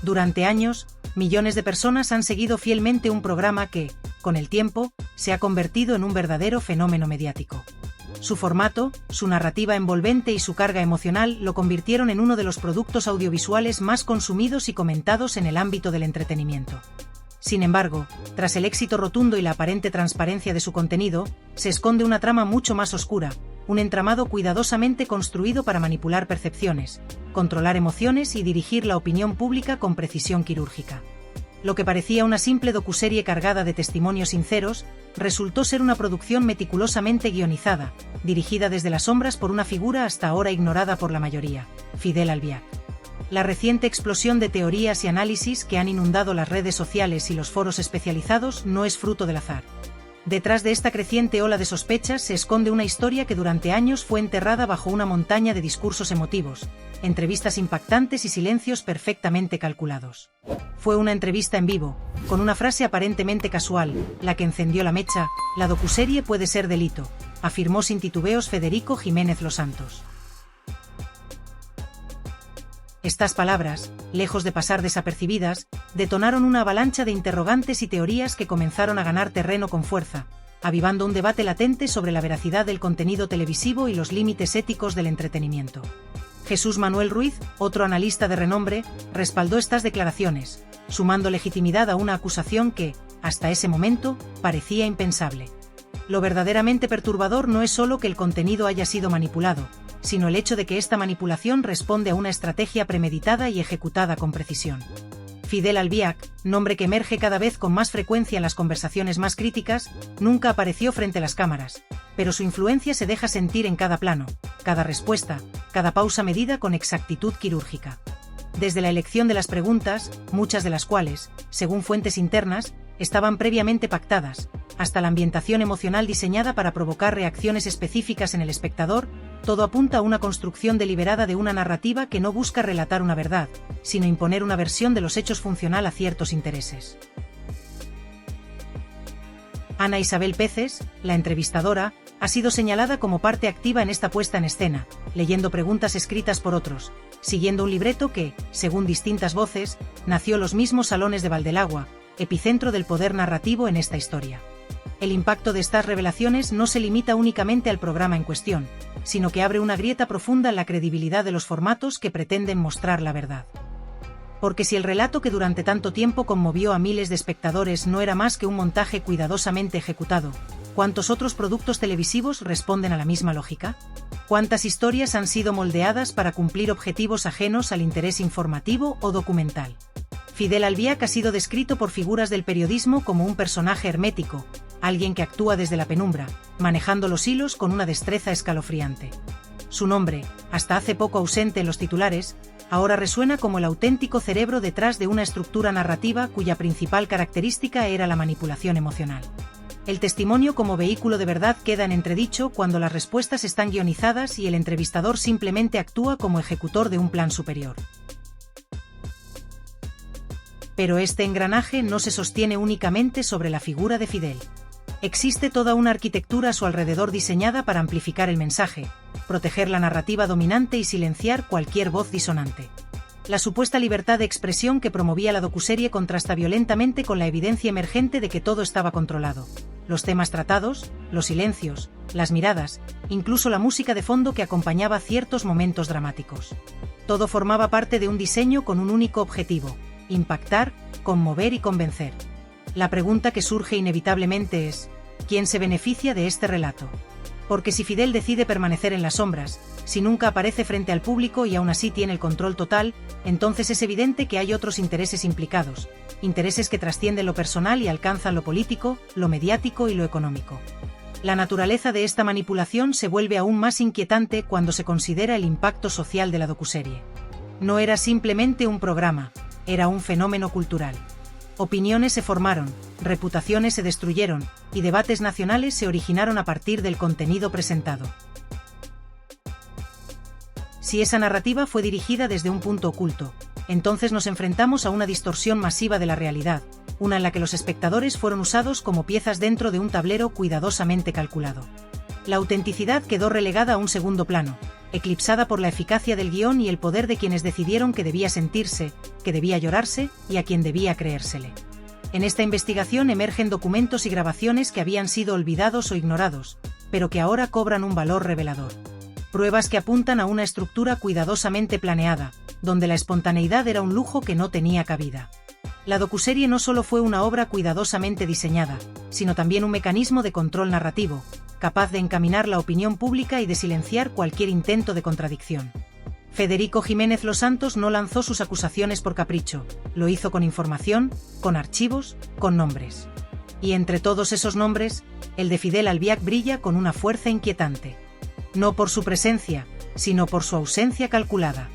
Durante años, millones de personas han seguido fielmente un programa que, con el tiempo, se ha convertido en un verdadero fenómeno mediático. Su formato, su narrativa envolvente y su carga emocional lo convirtieron en uno de los productos audiovisuales más consumidos y comentados en el ámbito del entretenimiento. Sin embargo, tras el éxito rotundo y la aparente transparencia de su contenido, se esconde una trama mucho más oscura, un entramado cuidadosamente construido para manipular percepciones, controlar emociones y dirigir la opinión pública con precisión quirúrgica. Lo que parecía una simple docuserie cargada de testimonios sinceros, resultó ser una producción meticulosamente guionizada, dirigida desde las sombras por una figura hasta ahora ignorada por la mayoría, Fidel Albiac. La reciente explosión de teorías y análisis que han inundado las redes sociales y los foros especializados no es fruto del azar. Detrás de esta creciente ola de sospechas se esconde una historia que durante años fue enterrada bajo una montaña de discursos emotivos, entrevistas impactantes y silencios perfectamente calculados. Fue una entrevista en vivo, con una frase aparentemente casual, la que encendió la mecha: la docuserie puede ser delito, afirmó sin titubeos Federico Jiménez Los Santos. Estas palabras, lejos de pasar desapercibidas, detonaron una avalancha de interrogantes y teorías que comenzaron a ganar terreno con fuerza, avivando un debate latente sobre la veracidad del contenido televisivo y los límites éticos del entretenimiento. Jesús Manuel Ruiz, otro analista de renombre, respaldó estas declaraciones, sumando legitimidad a una acusación que, hasta ese momento, parecía impensable. Lo verdaderamente perturbador no es solo que el contenido haya sido manipulado, sino el hecho de que esta manipulación responde a una estrategia premeditada y ejecutada con precisión. Fidel Albiac, nombre que emerge cada vez con más frecuencia en las conversaciones más críticas, nunca apareció frente a las cámaras, pero su influencia se deja sentir en cada plano, cada respuesta, cada pausa medida con exactitud quirúrgica. Desde la elección de las preguntas, muchas de las cuales, según fuentes internas, estaban previamente pactadas, hasta la ambientación emocional diseñada para provocar reacciones específicas en el espectador, todo apunta a una construcción deliberada de una narrativa que no busca relatar una verdad, sino imponer una versión de los hechos funcional a ciertos intereses. Ana Isabel Peces, la entrevistadora, ha sido señalada como parte activa en esta puesta en escena, leyendo preguntas escritas por otros, siguiendo un libreto que, según distintas voces, nació en los mismos salones de Valdelagua, epicentro del poder narrativo en esta historia. El impacto de estas revelaciones no se limita únicamente al programa en cuestión, sino que abre una grieta profunda en la credibilidad de los formatos que pretenden mostrar la verdad. Porque si el relato que durante tanto tiempo conmovió a miles de espectadores no era más que un montaje cuidadosamente ejecutado, ¿cuántos otros productos televisivos responden a la misma lógica? ¿Cuántas historias han sido moldeadas para cumplir objetivos ajenos al interés informativo o documental? Fidel Albiac ha sido descrito por figuras del periodismo como un personaje hermético, alguien que actúa desde la penumbra, manejando los hilos con una destreza escalofriante. Su nombre, hasta hace poco ausente en los titulares, ahora resuena como el auténtico cerebro detrás de una estructura narrativa cuya principal característica era la manipulación emocional. El testimonio como vehículo de verdad queda en entredicho cuando las respuestas están guionizadas y el entrevistador simplemente actúa como ejecutor de un plan superior. Pero este engranaje no se sostiene únicamente sobre la figura de Fidel. Existe toda una arquitectura a su alrededor diseñada para amplificar el mensaje, proteger la narrativa dominante y silenciar cualquier voz disonante. La supuesta libertad de expresión que promovía la docuserie contrasta violentamente con la evidencia emergente de que todo estaba controlado. Los temas tratados, los silencios, las miradas, incluso la música de fondo que acompañaba ciertos momentos dramáticos. Todo formaba parte de un diseño con un único objetivo: impactar, conmover y convencer. La pregunta que surge inevitablemente es: ¿quién se beneficia de este relato? Porque si Fidel decide permanecer en las sombras, si nunca aparece frente al público y aún así tiene el control total, entonces es evidente que hay otros intereses implicados, intereses que trascienden lo personal y alcanzan lo político, lo mediático y lo económico. La naturaleza de esta manipulación se vuelve aún más inquietante cuando se considera el impacto social de la docuserie. No era simplemente un programa, era un fenómeno cultural. Opiniones se formaron, reputaciones se destruyeron, y debates nacionales se originaron a partir del contenido presentado. Si esa narrativa fue dirigida desde un punto oculto, entonces nos enfrentamos a una distorsión masiva de la realidad, una en la que los espectadores fueron usados como piezas dentro de un tablero cuidadosamente calculado. La autenticidad quedó relegada a un segundo plano, eclipsada por la eficacia del guión y el poder de quienes decidieron que debía sentirse, que debía llorarse y a quien debía creérsele. En esta investigación emergen documentos y grabaciones que habían sido olvidados o ignorados, pero que ahora cobran un valor revelador. Pruebas que apuntan a una estructura cuidadosamente planeada, donde la espontaneidad era un lujo que no tenía cabida. La docuserie no solo fue una obra cuidadosamente diseñada, sino también un mecanismo de control narrativo, capaz de encaminar la opinión pública y de silenciar cualquier intento de contradicción. Federico Jiménez Los Santos no lanzó sus acusaciones por capricho, lo hizo con información, con archivos, con nombres. Y entre todos esos nombres, el de Fidel Albiac brilla con una fuerza inquietante. No por su presencia, sino por su ausencia calculada.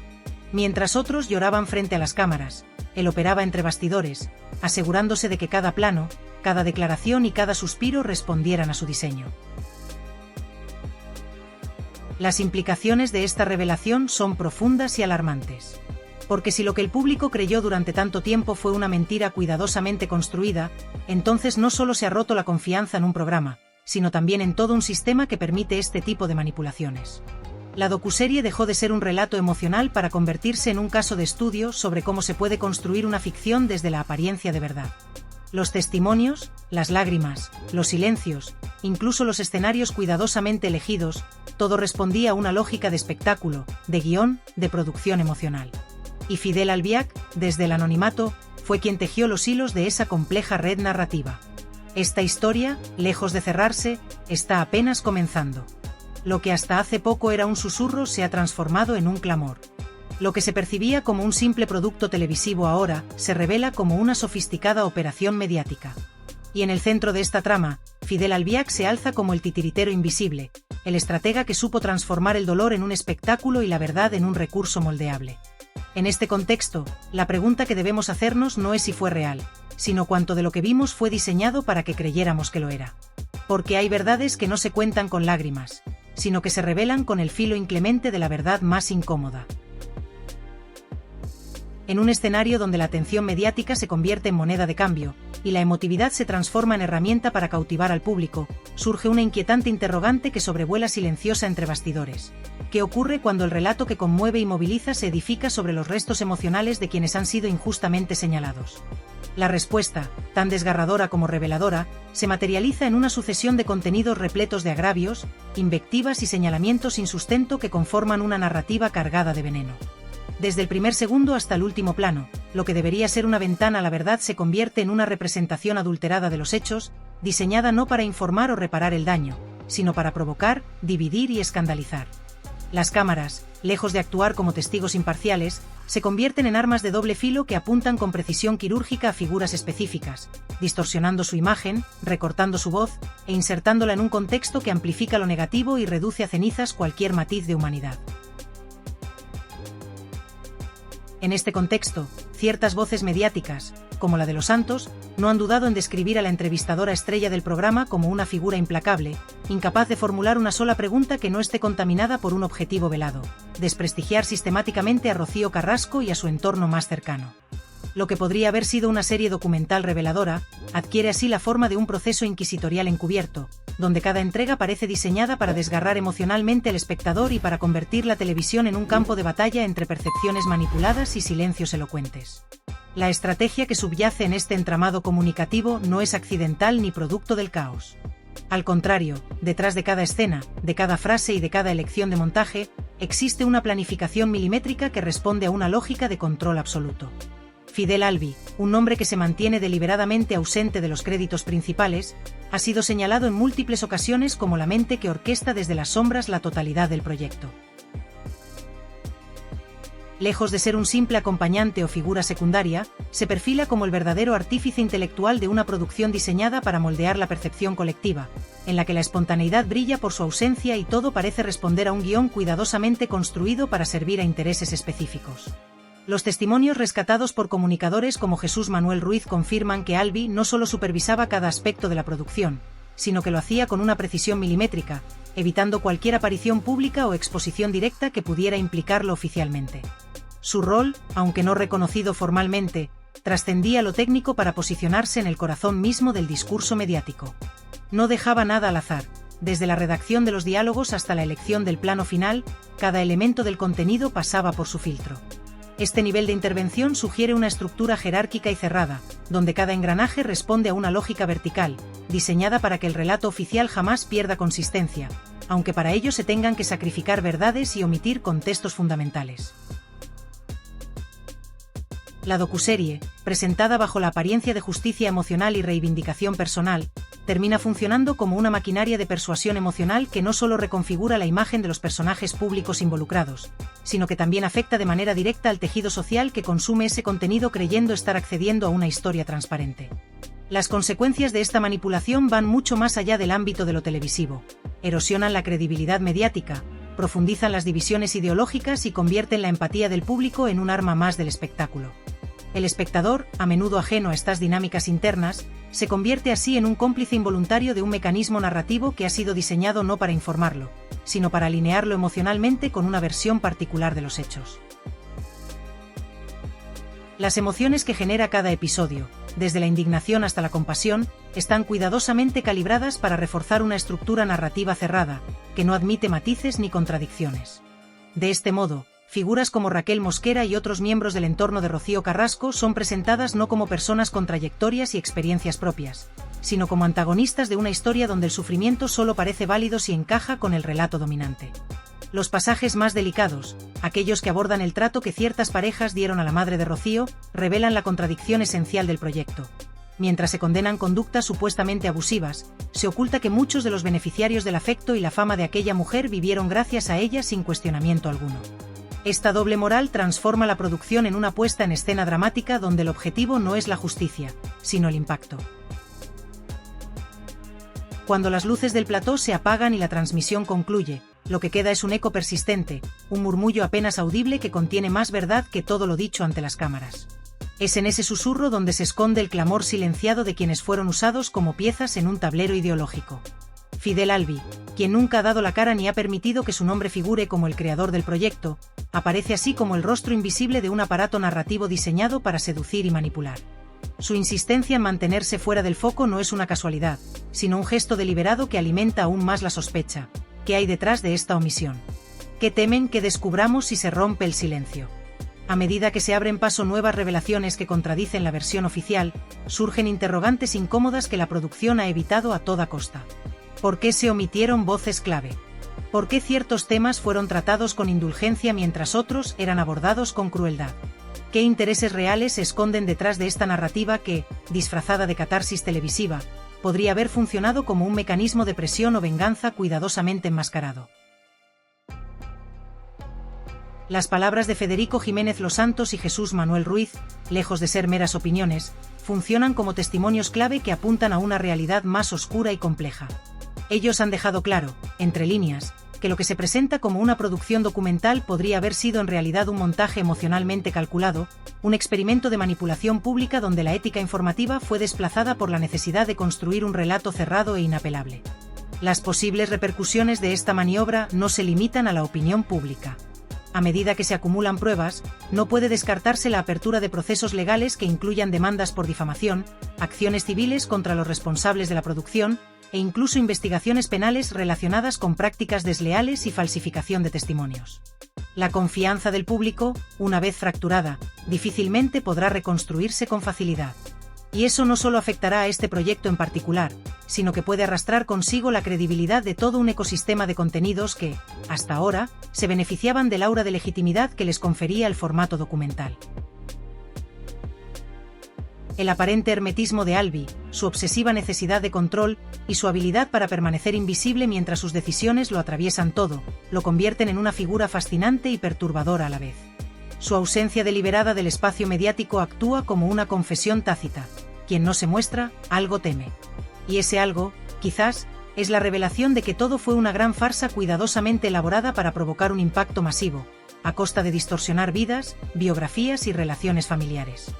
Mientras otros lloraban frente a las cámaras, él operaba entre bastidores, asegurándose de que cada plano, cada declaración y cada suspiro respondieran a su diseño. Las implicaciones de esta revelación son profundas y alarmantes. Porque si lo que el público creyó durante tanto tiempo fue una mentira cuidadosamente construida, entonces no solo se ha roto la confianza en un programa, sino también en todo un sistema que permite este tipo de manipulaciones. La docuserie dejó de ser un relato emocional para convertirse en un caso de estudio sobre cómo se puede construir una ficción desde la apariencia de verdad. Los testimonios, las lágrimas, los silencios, incluso los escenarios cuidadosamente elegidos, todo respondía a una lógica de espectáculo, de guión, de producción emocional. Y Fidel Albiac, desde el anonimato, fue quien tejió los hilos de esa compleja red narrativa. Esta historia, lejos de cerrarse, está apenas comenzando. Lo que hasta hace poco era un susurro se ha transformado en un clamor. Lo que se percibía como un simple producto televisivo ahora se revela como una sofisticada operación mediática. Y en el centro de esta trama, Fidel Albiac se alza como el titiritero invisible, el estratega que supo transformar el dolor en un espectáculo y la verdad en un recurso moldeable. En este contexto, la pregunta que debemos hacernos no es si fue real, sino cuánto de lo que vimos fue diseñado para que creyéramos que lo era. Porque hay verdades que no se cuentan con lágrimas, sino que se revelan con el filo inclemente de la verdad más incómoda. En un escenario donde la atención mediática se convierte en moneda de cambio, y la emotividad se transforma en herramienta para cautivar al público, surge una inquietante interrogante que sobrevuela silenciosa entre bastidores. ¿Qué ocurre cuando el relato que conmueve y moviliza se edifica sobre los restos emocionales de quienes han sido injustamente señalados? La respuesta, tan desgarradora como reveladora, se materializa en una sucesión de contenidos repletos de agravios, invectivas y señalamientos sin sustento que conforman una narrativa cargada de veneno. Desde el primer segundo hasta el último plano, lo que debería ser una ventana a la verdad se convierte en una representación adulterada de los hechos, diseñada no para informar o reparar el daño, sino para provocar, dividir y escandalizar. Las cámaras, lejos de actuar como testigos imparciales, se convierten en armas de doble filo que apuntan con precisión quirúrgica a figuras específicas, distorsionando su imagen, recortando su voz e insertándola en un contexto que amplifica lo negativo y reduce a cenizas cualquier matiz de humanidad. En este contexto, ciertas voces mediáticas, como la de Los Santos, no han dudado en describir a la entrevistadora estrella del programa como una figura implacable, incapaz de formular una sola pregunta que no esté contaminada por un objetivo velado: desprestigiar sistemáticamente a Rocío Carrasco y a su entorno más cercano. Lo que podría haber sido una serie documental reveladora, adquiere así la forma de un proceso inquisitorial encubierto, donde cada entrega parece diseñada para desgarrar emocionalmente al espectador y para convertir la televisión en un campo de batalla entre percepciones manipuladas y silencios elocuentes. La estrategia que subyace en este entramado comunicativo no es accidental ni producto del caos. Al contrario, detrás de cada escena, de cada frase y de cada elección de montaje, existe una planificación milimétrica que responde a una lógica de control absoluto. Fidel Albi, un nombre que se mantiene deliberadamente ausente de los créditos principales, ha sido señalado en múltiples ocasiones como la mente que orquesta desde las sombras la totalidad del proyecto. Lejos de ser un simple acompañante o figura secundaria, se perfila como el verdadero artífice intelectual de una producción diseñada para moldear la percepción colectiva, en la que la espontaneidad brilla por su ausencia y todo parece responder a un guión cuidadosamente construido para servir a intereses específicos. Los testimonios rescatados por comunicadores como Jesús Manuel Ruiz confirman que Albi no solo supervisaba cada aspecto de la producción, sino que lo hacía con una precisión milimétrica, evitando cualquier aparición pública o exposición directa que pudiera implicarlo oficialmente. Su rol, aunque no reconocido formalmente, trascendía lo técnico para posicionarse en el corazón mismo del discurso mediático. No dejaba nada al azar. Desde la redacción de los diálogos hasta la elección del plano final, cada elemento del contenido pasaba por su filtro. Este nivel de intervención sugiere una estructura jerárquica y cerrada, donde cada engranaje responde a una lógica vertical, diseñada para que el relato oficial jamás pierda consistencia, aunque para ello se tengan que sacrificar verdades y omitir contextos fundamentales. La docuserie, presentada bajo la apariencia de justicia emocional y reivindicación personal, termina funcionando como una maquinaria de persuasión emocional que no solo reconfigura la imagen de los personajes públicos involucrados, sino que también afecta de manera directa al tejido social que consume ese contenido creyendo estar accediendo a una historia transparente. Las consecuencias de esta manipulación van mucho más allá del ámbito de lo televisivo. Erosionan la credibilidad mediática, profundizan las divisiones ideológicas y convierten la empatía del público en un arma más del espectáculo. El espectador, a menudo ajeno a estas dinámicas internas, se convierte así en un cómplice involuntario de un mecanismo narrativo que ha sido diseñado no para informarlo, sino para alinearlo emocionalmente con una versión particular de los hechos. Las emociones que genera cada episodio, desde la indignación hasta la compasión, están cuidadosamente calibradas para reforzar una estructura narrativa cerrada, que no admite matices ni contradicciones. De este modo, figuras como Raquel Mosquera y otros miembros del entorno de Rocío Carrasco son presentadas no como personas con trayectorias y experiencias propias, sino como antagonistas de una historia donde el sufrimiento solo parece válido si encaja con el relato dominante. Los pasajes más delicados, aquellos que abordan el trato que ciertas parejas dieron a la madre de Rocío, revelan la contradicción esencial del proyecto. Mientras se condenan conductas supuestamente abusivas, se oculta que muchos de los beneficiarios del afecto y la fama de aquella mujer vivieron gracias a ella sin cuestionamiento alguno. Esta doble moral transforma la producción en una puesta en escena dramática donde el objetivo no es la justicia, sino el impacto. Cuando las luces del plató se apagan y la transmisión concluye, lo que queda es un eco persistente, un murmullo apenas audible que contiene más verdad que todo lo dicho ante las cámaras. Es en ese susurro donde se esconde el clamor silenciado de quienes fueron usados como piezas en un tablero ideológico. Fidel Albi, quien nunca ha dado la cara ni ha permitido que su nombre figure como el creador del proyecto, aparece así como el rostro invisible de un aparato narrativo diseñado para seducir y manipular. Su insistencia en mantenerse fuera del foco no es una casualidad, sino un gesto deliberado que alimenta aún más la sospecha. ¿Qué hay detrás de esta omisión? ¿Qué temen que descubramos si se rompe el silencio? A medida que se abren paso nuevas revelaciones que contradicen la versión oficial, surgen interrogantes incómodas que la producción ha evitado a toda costa. ¿Por qué se omitieron voces clave? ¿Por qué ciertos temas fueron tratados con indulgencia mientras otros eran abordados con crueldad? ¿Qué intereses reales se esconden detrás de esta narrativa que, disfrazada de catarsis televisiva, podría haber funcionado como un mecanismo de presión o venganza cuidadosamente enmascarado? Las palabras de Federico Jiménez Los Santos y Jesús Manuel Ruiz, lejos de ser meras opiniones, funcionan como testimonios clave que apuntan a una realidad más oscura y compleja. Ellos han dejado claro, entre líneas, que lo que se presenta como una producción documental podría haber sido en realidad un montaje emocionalmente calculado, un experimento de manipulación pública donde la ética informativa fue desplazada por la necesidad de construir un relato cerrado e inapelable. Las posibles repercusiones de esta maniobra no se limitan a la opinión pública. A medida que se acumulan pruebas, no puede descartarse la apertura de procesos legales que incluyan demandas por difamación, acciones civiles contra los responsables de la producción, e incluso investigaciones penales relacionadas con prácticas desleales y falsificación de testimonios. La confianza del público, una vez fracturada, difícilmente podrá reconstruirse con facilidad. Y eso no solo afectará a este proyecto en particular, sino que puede arrastrar consigo la credibilidad de todo un ecosistema de contenidos que, hasta ahora, se beneficiaban del aura de legitimidad que les confería el formato documental. El aparente hermetismo de Albi, su obsesiva necesidad de control y su habilidad para permanecer invisible mientras sus decisiones lo atraviesan todo, lo convierten en una figura fascinante y perturbadora a la vez. Su ausencia deliberada del espacio mediático actúa como una confesión tácita. Quien no se muestra, algo teme. Y ese algo, quizás, es la revelación de que todo fue una gran farsa cuidadosamente elaborada para provocar un impacto masivo, a costa de distorsionar vidas, biografías y relaciones familiares.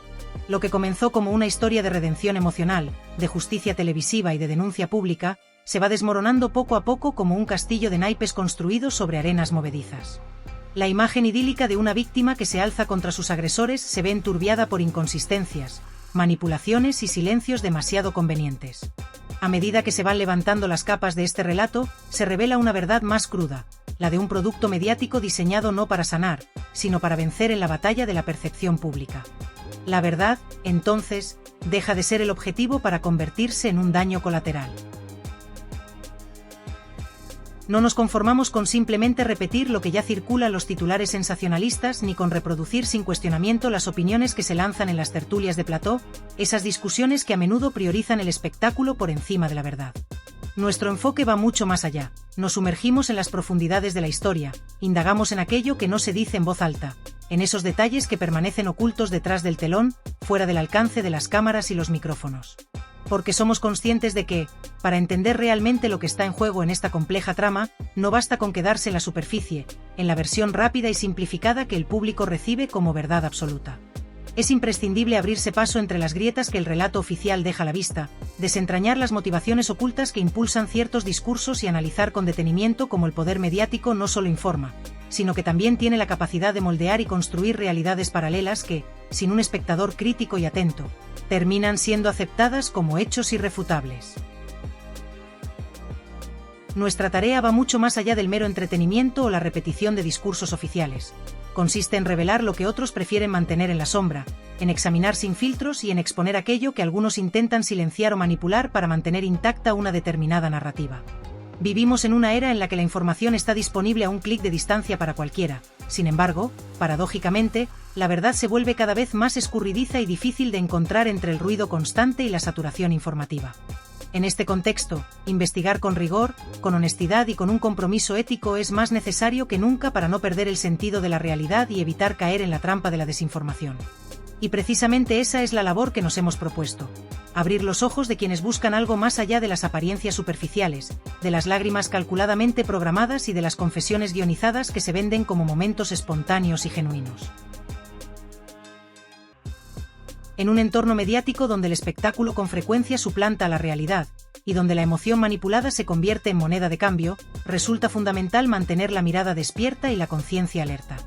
Lo que comenzó como una historia de redención emocional, de justicia televisiva y de denuncia pública, se va desmoronando poco a poco como un castillo de naipes construido sobre arenas movedizas. La imagen idílica de una víctima que se alza contra sus agresores se ve enturbiada por inconsistencias, manipulaciones y silencios demasiado convenientes. A medida que se van levantando las capas de este relato, se revela una verdad más cruda. la de un producto mediático diseñado no para sanar, sino para vencer en la batalla de la percepción pública. La verdad, entonces, deja de ser el objetivo para convertirse en un daño colateral. No nos conformamos con simplemente repetir lo que ya circula en los titulares sensacionalistas ni con reproducir sin cuestionamiento las opiniones que se lanzan en las tertulias de plató, esas discusiones que a menudo priorizan el espectáculo por encima de la verdad. Nuestro enfoque va mucho más allá, nos sumergimos en las profundidades de la historia, indagamos en aquello que no se dice en voz alta, en esos detalles que permanecen ocultos detrás del telón, fuera del alcance de las cámaras y los micrófonos. Porque somos conscientes de que, para entender realmente lo que está en juego en esta compleja trama, no basta con quedarse en la superficie, en la versión rápida y simplificada que el público recibe como verdad absoluta. Es imprescindible abrirse paso entre las grietas que el relato oficial deja a la vista, desentrañar las motivaciones ocultas que impulsan ciertos discursos y analizar con detenimiento cómo el poder mediático no solo informa, sino que también tiene la capacidad de moldear y construir realidades paralelas que, sin un espectador crítico y atento, terminan siendo aceptadas como hechos irrefutables. Nuestra tarea va mucho más allá del mero entretenimiento o la repetición de discursos oficiales. Consiste en revelar lo que otros prefieren mantener en la sombra, en examinar sin filtros y en exponer aquello que algunos intentan silenciar o manipular para mantener intacta una determinada narrativa. Vivimos en una era en la que la información está disponible a un clic de distancia para cualquiera. Sin embargo, paradójicamente, la verdad se vuelve cada vez más escurridiza y difícil de encontrar entre el ruido constante y la saturación informativa. En este contexto, investigar con rigor, con honestidad y con un compromiso ético es más necesario que nunca para no perder el sentido de la realidad y evitar caer en la trampa de la desinformación. Y precisamente esa es la labor que nos hemos propuesto. Abrir los ojos de quienes buscan algo más allá de las apariencias superficiales, de las lágrimas calculadamente programadas y de las confesiones guionizadas que se venden como momentos espontáneos y genuinos. En un entorno mediático donde el espectáculo con frecuencia suplanta la realidad, y donde la emoción manipulada se convierte en moneda de cambio, resulta fundamental mantener la mirada despierta y la conciencia alerta.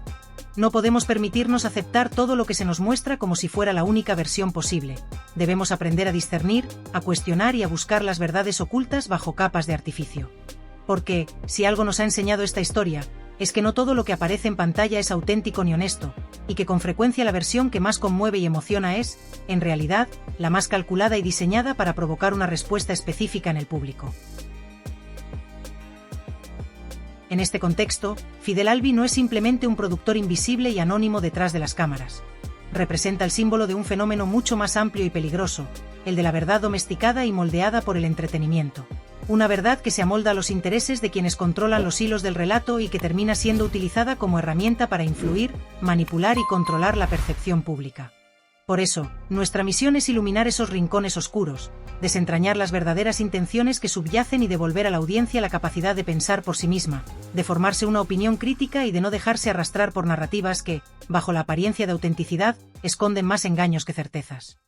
No podemos permitirnos aceptar todo lo que se nos muestra como si fuera la única versión posible. Debemos aprender a discernir, a cuestionar y a buscar las verdades ocultas bajo capas de artificio. Porque, si algo nos ha enseñado esta historia, es que no todo lo que aparece en pantalla es auténtico ni honesto, y que con frecuencia la versión que más conmueve y emociona es, en realidad, la más calculada y diseñada para provocar una respuesta específica en el público. En este contexto, Fidel Albi no es simplemente un productor invisible y anónimo detrás de las cámaras. Representa el símbolo de un fenómeno mucho más amplio y peligroso, el de la verdad domesticada y moldeada por el entretenimiento. Una verdad que se amolda a los intereses de quienes controlan los hilos del relato y que termina siendo utilizada como herramienta para influir, manipular y controlar la percepción pública. Por eso, nuestra misión es iluminar esos rincones oscuros, desentrañar las verdaderas intenciones que subyacen y devolver a la audiencia la capacidad de pensar por sí misma, de formarse una opinión crítica y de no dejarse arrastrar por narrativas que, bajo la apariencia de autenticidad, esconden más engaños que certezas.